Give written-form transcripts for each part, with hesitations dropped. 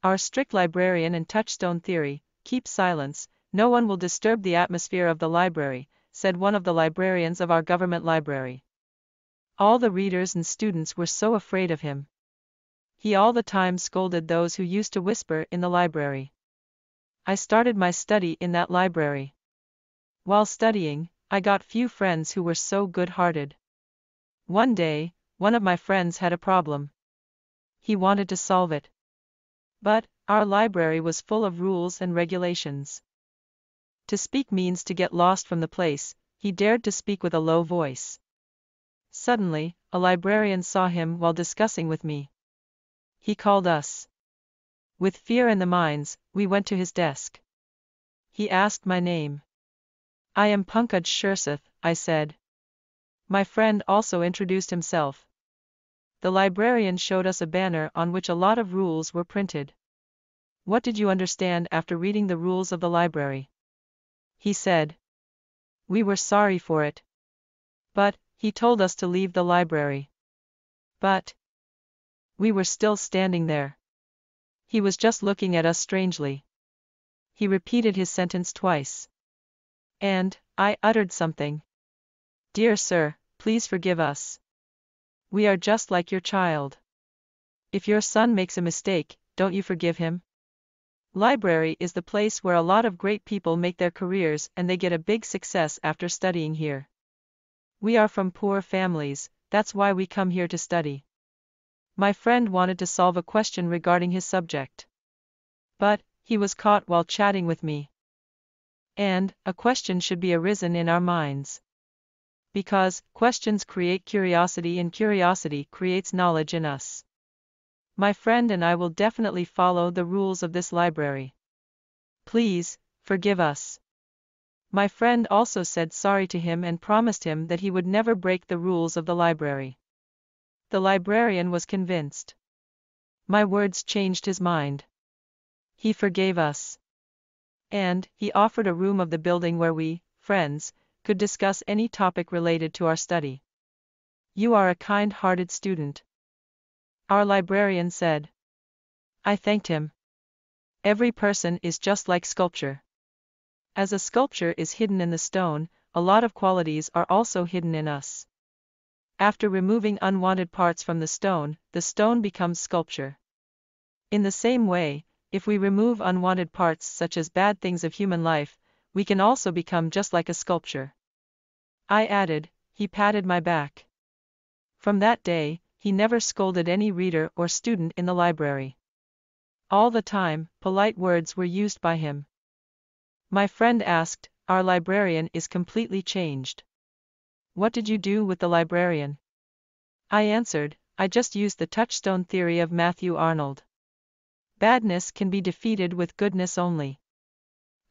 Our strict librarian and Touchstone theory, keep silence, no one will disturb the atmosphere of the library, said one of the librarians of our government library. All the readers and students were so afraid of him. He all the time scolded those who used to whisper in the library. I started my study in that library. While studying, I got few friends who were so good-hearted. One day, one of my friends had a problem. He wanted to solve it. But, our library was full of rules and regulations. To speak means to get lost from the place. He dared to speak with a low voice. Suddenly, a librarian saw him while discussing with me. He called us. With fear in the minds, we went to his desk. He asked my name. I am Pankaj Shersath, I said. My friend also introduced himself. The librarian showed us a banner on which a lot of rules were printed. What did you understand after reading the rules of the library? He said. We were sorry for it. But, he told us to leave the library. But, we were still standing there. He was just looking at us strangely. He repeated his sentence twice. And, I uttered something. Dear sir, please forgive us. We are just like your child. If your son makes a mistake, don't you forgive him? Library is the place where a lot of great people make their careers and they get a big success after studying here. We are from poor families, that's why we come here to study. My friend wanted to solve a question regarding his subject. But, he was caught while chatting with me. And, a question should be arisen in our minds. Because, questions create curiosity and curiosity creates knowledge in us. My friend and I will definitely follow the rules of this library. Please, forgive us. My friend also said sorry to him and promised him that he would never break the rules of the library. The librarian was convinced. My words changed his mind. He forgave us. And, he offered a room of the building where we, friends, could discuss any topic related to our study. You are a kind-hearted student. Our librarian said. I thanked him. Every person is just like sculpture. As a sculpture is hidden in the stone, a lot of qualities are also hidden in us. After removing unwanted parts from the stone becomes sculpture. In the same way, if we remove unwanted parts such as bad things of human life, we can also become just like a sculpture. I added, he patted my back. From that day, he never scolded any reader or student in the library. All the time, polite words were used by him. My friend asked, our librarian is completely changed. What did you do with the librarian? I answered, I just used the Touchstone theory of Matthew Arnold. Badness can be defeated with goodness only.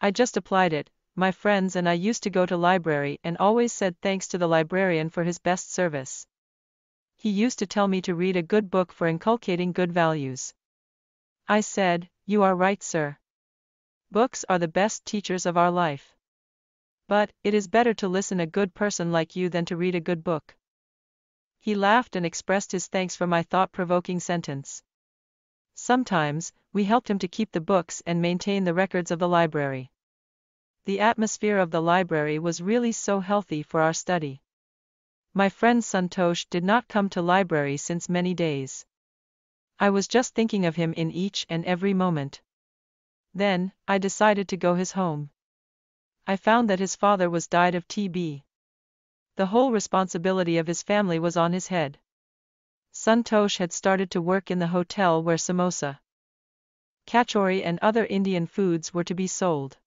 I just applied it. My friends and I used to go to library and always said thanks to the librarian for his best service. He used to tell me to read a good book for inculcating good values. I said, you are right, sir. Books are the best teachers of our life. But, it is better to listen a good person like you than to read a good book. He laughed and expressed his thanks for my thought-provoking sentence. Sometimes, we helped him to keep the books and maintain the records of the library. The atmosphere of the library was really so healthy for our study. My friend Santosh did not come to library since many days. I was just thinking of him in each and every moment. Then, I decided to go his home. I found that his father was died of TB. The whole responsibility of his family was on his head. Santosh had started to work in the hotel where samosa, kachori and other Indian foods were to be sold.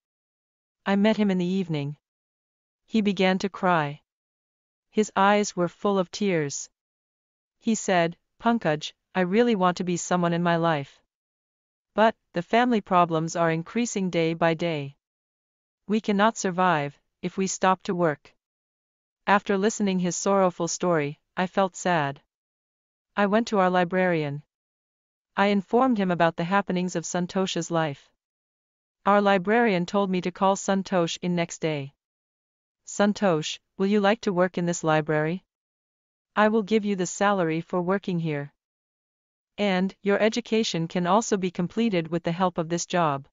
I met him in the evening. He began to cry. His eyes were full of tears. He said, Pankaj, I really want to be someone in my life. But, the family problems are increasing day by day. We cannot survive, if we stop to work. After listening his sorrowful story, I felt sad. I went to our librarian. I informed him about the happenings of Santosh's life. Our librarian told me to call Santosh in next day. Santosh, will you like to work in this library? I will give you the salary for working here. And your education can also be completed with the help of this job.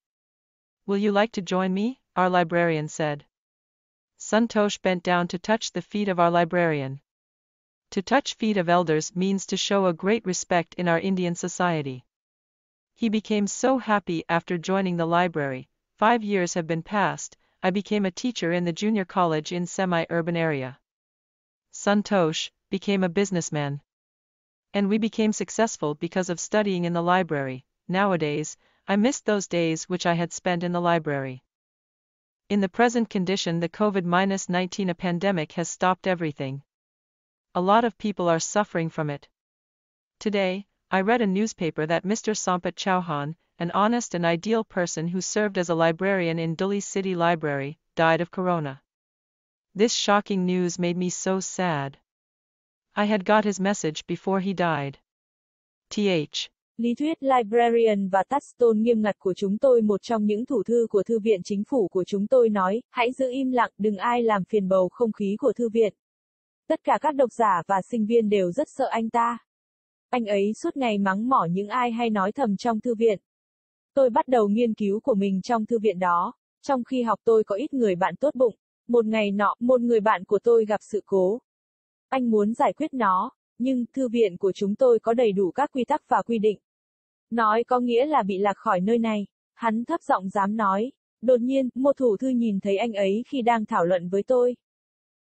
Will you like to join me? Our librarian said. Santosh bent down to touch the feet of our librarian. To touch feet of elders means to show a great respect in our Indian society. He became so happy after joining the library. 5 years have been passed. I became a teacher in the junior college in semi-urban area. Santosh became a businessman. And we became successful because of studying in the library. Nowadays, I missed those days which I had spent in the library. In the present condition, the COVID-19 pandemic has stopped everything. A lot of people are suffering from it. Today, I read a newspaper that Mr. Sampat Chauhan, an honest and ideal person who served as a librarian in Delhi City Library, died of corona. This shocking news made me so sad. I had got his message before he died. Th. Lý thuyết Librarian và Touchstone nghiêm ngặt của chúng tôi, một trong những thủ thư của Thư viện Chính phủ của chúng tôi nói, hãy giữ im lặng, đừng ai làm phiền bầu không khí của thư viện. Tất cả các độc giả và sinh viên đều rất sợ anh ta. Anh ấy suốt ngày mắng mỏ những ai hay nói thầm trong thư viện. Tôi bắt đầu nghiên cứu của mình trong thư viện đó. Trong khi học tôi có ít người bạn tốt bụng. Một ngày nọ, một người bạn của tôi gặp sự cố. Anh muốn giải quyết nó, nhưng thư viện của chúng tôi có đầy đủ các quy tắc và quy định. Nói có nghĩa là bị lạc khỏi nơi này. Hắn thấp giọng dám nói. Đột nhiên, một thủ thư nhìn thấy anh ấy khi đang thảo luận với tôi.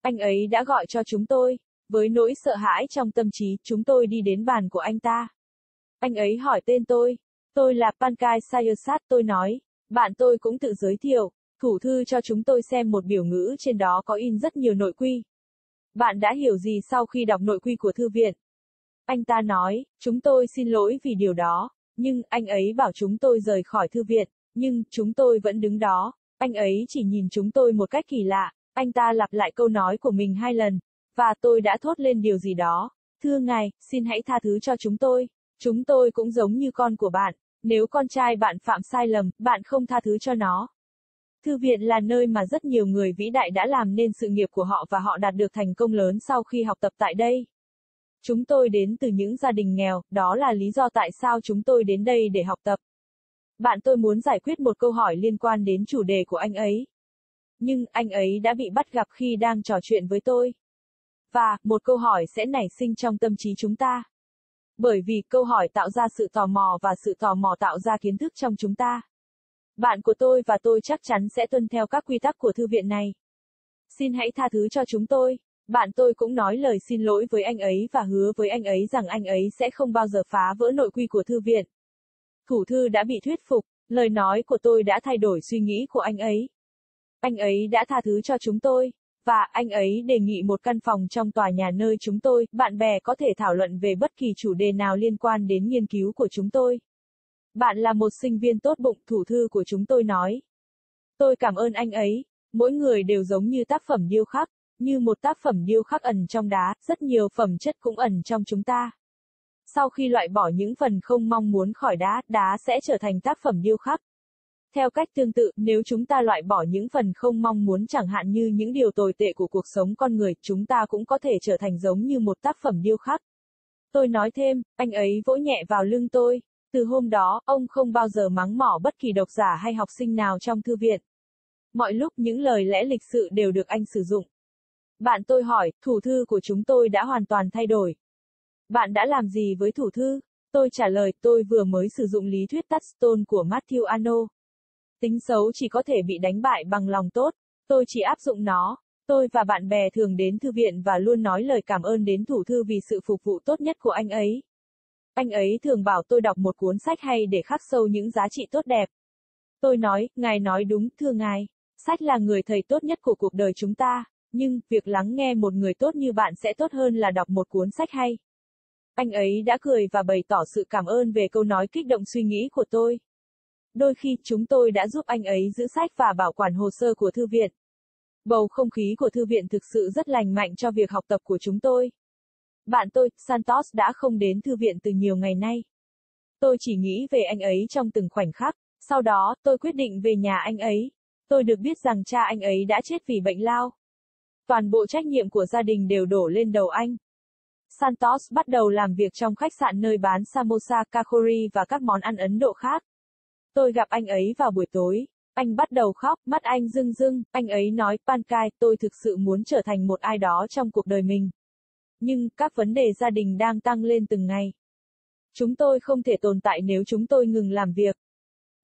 Anh ấy đã gọi cho chúng tôi. Với nỗi sợ hãi trong tâm trí, chúng tôi đi đến bàn của anh ta. Anh ấy hỏi tên tôi. Tôi là Pankaj Sayasat, tôi nói. Bạn tôi cũng tự giới thiệu. Thủ thư cho chúng tôi xem một biểu ngữ, trên đó có in rất nhiều nội quy. Bạn đã hiểu gì sau khi đọc nội quy của thư viện? Anh ta nói, chúng tôi xin lỗi vì điều đó, nhưng anh ấy bảo chúng tôi rời khỏi thư viện, nhưng chúng tôi vẫn đứng đó. Anh ấy chỉ nhìn chúng tôi một cách kỳ lạ. Anh ta lặp lại câu nói của mình 2 lần, và tôi đã thốt lên điều gì đó. Thưa ngài, xin hãy tha thứ cho chúng tôi. Chúng tôi cũng giống như con của bạn. Nếu con trai bạn phạm sai lầm, bạn không tha thứ cho nó. Thư viện là nơi mà rất nhiều người vĩ đại đã làm nên sự nghiệp của họ và họ đạt được thành công lớn sau khi học tập tại đây. Chúng tôi đến từ những gia đình nghèo, đó là lý do tại sao chúng tôi đến đây để học tập. Bạn tôi muốn giải quyết một câu hỏi liên quan đến chủ đề của anh ấy. Nhưng anh ấy đã bị bắt gặp khi đang trò chuyện với tôi. Và, một câu hỏi sẽ nảy sinh trong tâm trí chúng ta. Bởi vì câu hỏi tạo ra sự tò mò và sự tò mò tạo ra kiến thức trong chúng ta. Bạn của tôi và tôi chắc chắn sẽ tuân theo các quy tắc của thư viện này. Xin hãy tha thứ cho chúng tôi. Bạn tôi cũng nói lời xin lỗi với anh ấy và hứa với anh ấy rằng anh ấy sẽ không bao giờ phá vỡ nội quy của thư viện. Thủ thư đã bị thuyết phục, lời nói của tôi đã thay đổi suy nghĩ của anh ấy. Anh ấy đã tha thứ cho chúng tôi, và anh ấy đề nghị một căn phòng trong tòa nhà nơi chúng tôi, bạn bè có thể thảo luận về bất kỳ chủ đề nào liên quan đến nghiên cứu của chúng tôi. Bạn là một sinh viên tốt bụng, thủ thư của chúng tôi nói. Tôi cảm ơn anh ấy. Mỗi người đều giống như tác phẩm điêu khắc, như một tác phẩm điêu khắc ẩn trong đá, rất nhiều phẩm chất cũng ẩn trong chúng ta. Sau khi loại bỏ những phần không mong muốn khỏi đá, đá sẽ trở thành tác phẩm điêu khắc. Theo cách tương tự, nếu chúng ta loại bỏ những phần không mong muốn, chẳng hạn như những điều tồi tệ của cuộc sống con người, chúng ta cũng có thể trở thành giống như một tác phẩm điêu khắc. Tôi nói thêm, anh ấy vỗ nhẹ vào lưng tôi. Từ hôm đó, ông không bao giờ mắng mỏ bất kỳ độc giả hay học sinh nào trong thư viện. Mọi lúc những lời lẽ lịch sự đều được anh sử dụng. Bạn tôi hỏi, thủ thư của chúng tôi đã hoàn toàn thay đổi. Bạn đã làm gì với thủ thư? Tôi trả lời, tôi vừa mới sử dụng lý thuyết Touchstone của Matthew Arnold. Tính xấu chỉ có thể bị đánh bại bằng lòng tốt. Tôi chỉ áp dụng nó. Tôi và bạn bè thường đến thư viện và luôn nói lời cảm ơn đến thủ thư vì sự phục vụ tốt nhất của anh ấy. Anh ấy thường bảo tôi đọc một cuốn sách hay để khắc sâu những giá trị tốt đẹp. Tôi nói, ngài nói đúng, thưa ngài. Sách là người thầy tốt nhất của cuộc đời chúng ta, nhưng, việc lắng nghe một người tốt như bạn sẽ tốt hơn là đọc một cuốn sách hay. Anh ấy đã cười và bày tỏ sự cảm ơn về câu nói kích động suy nghĩ của tôi. Đôi khi, chúng tôi đã giúp anh ấy giữ sách và bảo quản hồ sơ của thư viện. Bầu không khí của thư viện thực sự rất lành mạnh cho việc học tập của chúng tôi. Bạn tôi, Santos đã không đến thư viện từ nhiều ngày nay. Tôi chỉ nghĩ về anh ấy trong từng khoảnh khắc. Sau đó, tôi quyết định về nhà anh ấy. Tôi được biết rằng cha anh ấy đã chết vì bệnh lao. Toàn bộ trách nhiệm của gia đình đều đổ lên đầu anh. Santos bắt đầu làm việc trong khách sạn nơi bán samosa, kakori và các món ăn Ấn Độ khác. Tôi gặp anh ấy vào buổi tối. Anh bắt đầu khóc, mắt anh rưng rưng, anh ấy nói, Pankaj, tôi thực sự muốn trở thành một ai đó trong cuộc đời mình. Nhưng, các vấn đề gia đình đang tăng lên từng ngày. Chúng tôi không thể tồn tại nếu chúng tôi ngừng làm việc.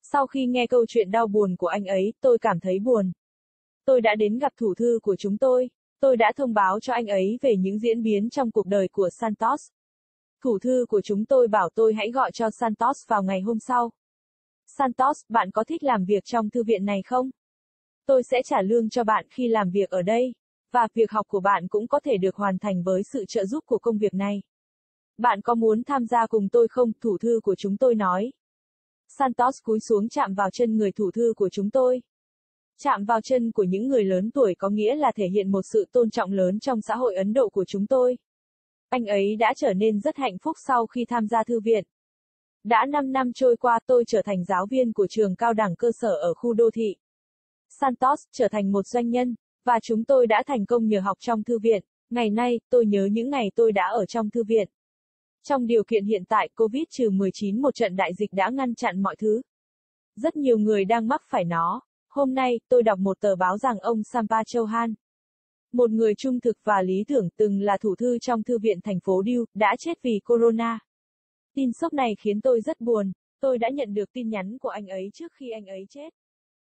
Sau khi nghe câu chuyện đau buồn của anh ấy, tôi cảm thấy buồn. Tôi đã đến gặp thủ thư của chúng tôi. Tôi đã thông báo cho anh ấy về những diễn biến trong cuộc đời của Santos. Thủ thư của chúng tôi bảo tôi hãy gọi cho Santos vào ngày hôm sau. Santos, bạn có thích làm việc trong thư viện này không? Tôi sẽ trả lương cho bạn khi làm việc ở đây. Và việc học của bạn cũng có thể được hoàn thành với sự trợ giúp của công việc này. Bạn có muốn tham gia cùng tôi không? Thủ thư của chúng tôi nói. Santos cúi xuống chạm vào chân người thủ thư của chúng tôi. Chạm vào chân của những người lớn tuổi có nghĩa là thể hiện một sự tôn trọng lớn trong xã hội Ấn Độ của chúng tôi. Anh ấy đã trở nên rất hạnh phúc sau khi tham gia thư viện. Đã 5 năm trôi qua tôi trở thành giáo viên của trường cao đẳng cơ sở ở khu đô thị. Santos trở thành một doanh nhân, và chúng tôi đã thành công nhờ học trong thư viện. Ngày nay, tôi nhớ những ngày tôi đã ở trong thư viện. Trong điều kiện hiện tại COVID-19 một trận đại dịch đã ngăn chặn mọi thứ. Rất nhiều người đang mắc phải nó. Hôm nay, tôi đọc một tờ báo rằng ông Sampa Chauhan, một người trung thực và lý tưởng từng là thủ thư trong thư viện thành phố Diu, đã chết vì corona. Tin sốc này khiến tôi rất buồn. Tôi đã nhận được tin nhắn của anh ấy trước khi anh ấy chết.